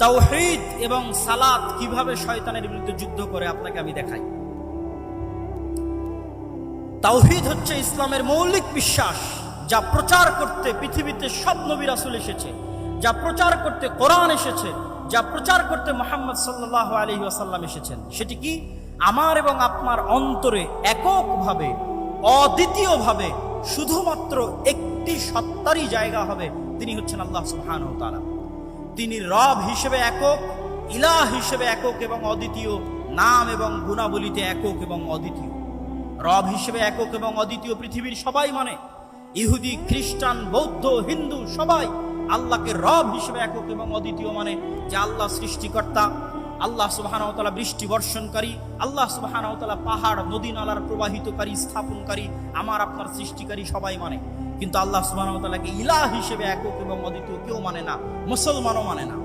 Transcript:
তাওহীদ এবং সালাত কিভাবে শয়তানের বিরুদ্ধে যুদ্ধ করে আপনাকে আমি দেখাই। তাওহীদ হচ্ছে ইসলামের মৌলিক বিশ্বাস, যা প্রচার করতে পৃথিবীতে সব নবী রাসূল এসেছে, যা প্রচার করতে কোরআন এসেছে, যা প্রচার করতে মুহাম্মদ সাল্লাল্লাহু আলাইহি ওয়াসাল্লাম এসেছেন। সেটি কি? আমার এবং আপনার অন্তরে এককভাবে, অদ্বিতীয়ভাবে শুধুমাত্র একটি সত্তারই জায়গা হবে, তিনি হচ্ছেন আল্লাহ সুবহানাহু ওয়া তাআলা। তিনি রব হিসেবে একক, ইলাহ হিসেবে একক এবং অদ্বিতীয়, নাম এবং গুণাবলীতে একক এবং অদ্বিতীয়। রব হিসেবে একক এবং অদ্বিতীয় পৃথিবীর সবাই মানে, ইহুদি, খ্রিস্টান, বৌদ্ধ, হিন্দু সবাই আল্লাহকে রব হিসেবে একক এবং অদ্বিতীয় মানে, যে আল্লাহ সৃষ্টিকর্তা, আল্লাহ সুবহানাহু ওয়া তাআলা বৃষ্টি বর্ষণকারী, আল্লাহ সুবহানাহু ওয়া তাআলা পাহাড় নদী নালার প্রবাহিতকারী, স্থাপনকারী, আমার আপনার সৃষ্টিকারী সবাই মানে। কিন্তু আল্লাহ সুবহানাহু ওয়া তাআলাকে ইলাহ হিসেবে একক এবং অদ্বিতীয় কেউ মানে না, মুসলমানও মানে না।